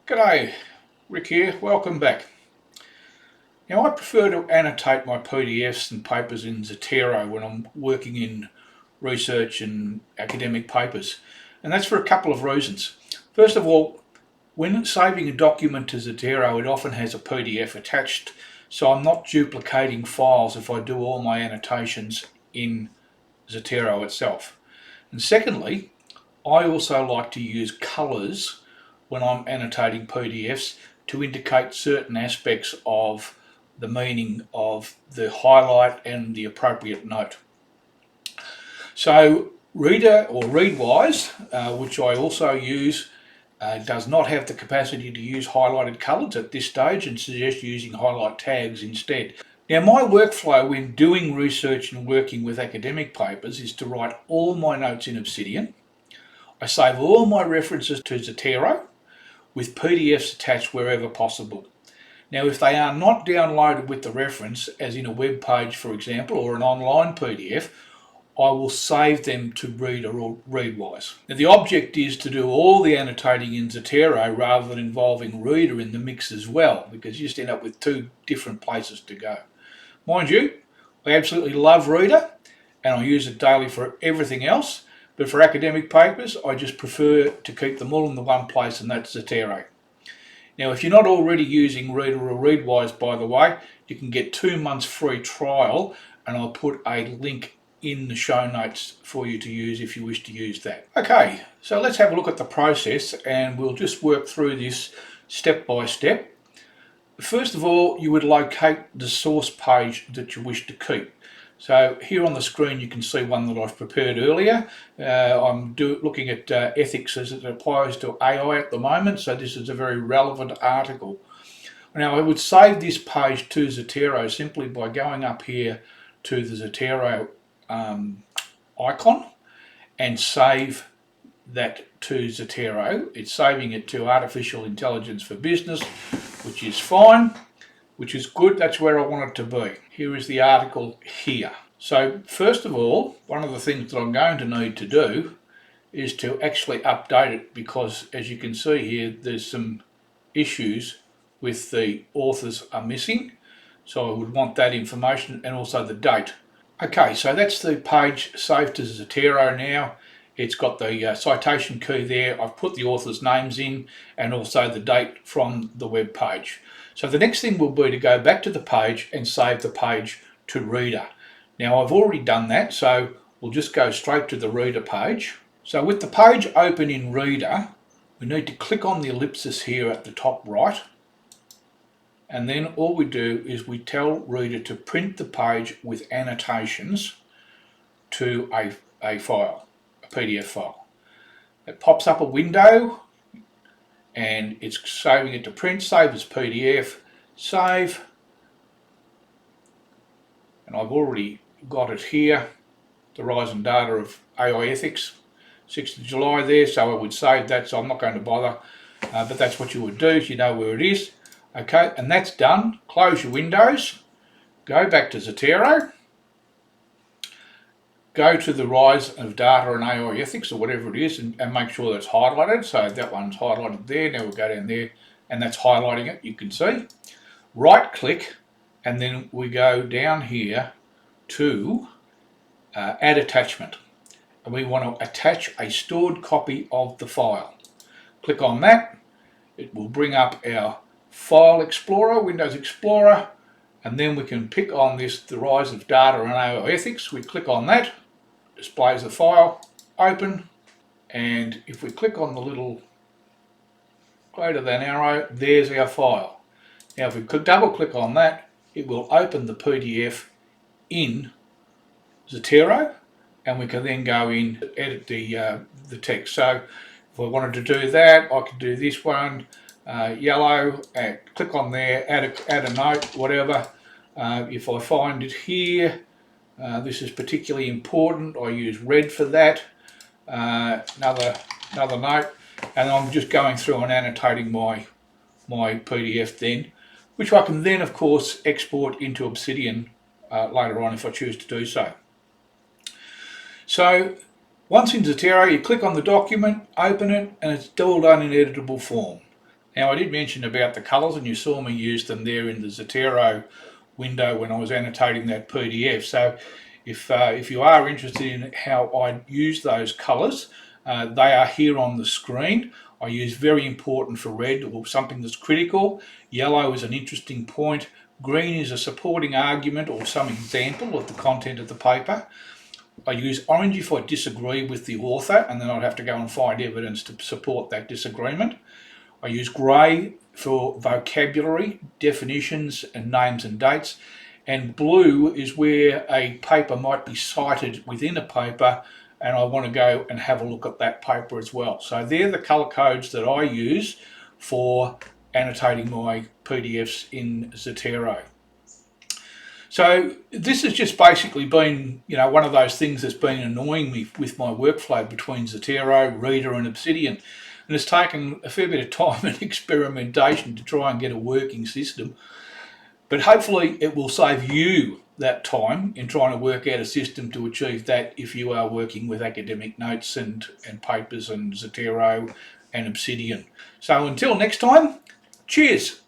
G'day, Rick here, welcome back. Now I prefer to annotate my PDFs and papers in Zotero when I'm working in research and academic papers, and that's for a couple of reasons. First of all, when saving a document to Zotero, it often has a PDF attached, so I'm not duplicating files if I do all my annotations in Zotero itself. And secondly, I also like to use colours when I'm annotating PDFs to indicate certain aspects of the meaning of the highlight and the appropriate note. So Reader or Readwise, which I also use, does not have the capacity to use highlighted colours at this stage and suggests using highlight tags instead. Now my workflow when doing research and working with academic papers is to write all my notes in Obsidian. I save all my references to Zotero with PDFs attached wherever possible. Now if they are not downloaded with the reference, as in a web page for example, or an online PDF, I will save them to Reader or Readwise. Now the object is to do all the annotating in Zotero rather than involving Reader in the mix as well, because you just end up with two different places to go. Mind you, I absolutely love Reader and I use it daily for everything else, but for academic papers I just prefer to keep them all in the one place, and that's Zotero. Now if you're not already using Reader or Readwise, by the way, you can get 2 months free trial, and I'll put a link in the show notes for you to use if you wish to use that. Okay, so let's have a look at the process and we'll just work through this step by step. First of all, you would locate the source page that you wish to keep. So here on the screen you can see one that I've prepared earlier. I'm looking at ethics as it applies to AI at the moment, so this is a very relevant article. Now I would save this page to Zotero simply by going up here to the Zotero icon and save that to Zotero. It's saving it to Artificial Intelligence for Business, which is fine, which is good. That's where I want it to be. Here is the article here. So first of all, one of the things that I'm going to need to do is to actually update it, because as you can see here, there's some issues with the authors are missing. So I would want that information and also the date. Okay, so that's the page saved to Zotero now. It's got the citation key there. I've put the authors' names in and also the date from the web page. So the next thing will be to go back to the page and save the page to Reader. Now I've already done that, so we'll just go straight to the Reader page. So with the page open in Reader, we need to click on the ellipsis here at the top right, and then all we do is we tell Reader to print the page with annotations to a file, a PDF file. It pops up a window and it's saving it to print. Save as PDF, save, and I've already got it here, the rise and data of AI ethics, 6th of July there, so I would save that, so I'm not going to bother, but that's what you would do if you know where it is. Okay, and that's done. Close your windows, go back to Zotero, go to the rise of data and AI ethics or whatever it is, and make sure that's highlighted. So that one's highlighted there. Now we'll go down there and that's highlighting it, you can see. Right click, and then we go down here to add attachment, and we want to attach a stored copy of the file. Click on that. It will bring up our File Explorer, Windows Explorer, and then we can pick on this, the rise of data and AI ethics. We click on that, displays the file, open, and if we click on the little greater than arrow, there's our file. Now if we double click on that, it will open the PDF in Zotero, and we can then go in and edit the text. So if I wanted to do that, I could do this one, yellow, and click on there, add a note, whatever. If I find it here, this is particularly important, I use red for that. Another note, and I'm just going through and annotating my PDF then, which I can then of course export into Obsidian later on if I choose to do so. So once in Zotero, you click on the document, open it, and it's all done in editable form. Now, I did mention about the colours, and you saw me use them there in the Zotero window when I was annotating that PDF. So if you are interested in how I use those colours, they are here on the screen. I use very important for red, or something that's critical. Yellow is an interesting point. Green is a supporting argument or some example of the content of the paper. I use orange if I disagree with the author, and then I'd have to go and find evidence to support that disagreement. I use grey for vocabulary, definitions, and names and dates. And blue is where a paper might be cited within a paper, and I want to go and have a look at that paper as well. So they're the colour codes that I use for annotating my PDFs in Zotero. So this has just basically been, one of those things that's been annoying me with my workflow between Zotero, Reader and Obsidian. And it's taken a fair bit of time and experimentation to try and get a working system. But hopefully it will save you that time in trying to work out a system to achieve that if you are working with academic notes and papers and Zotero and Obsidian. So until next time, cheers.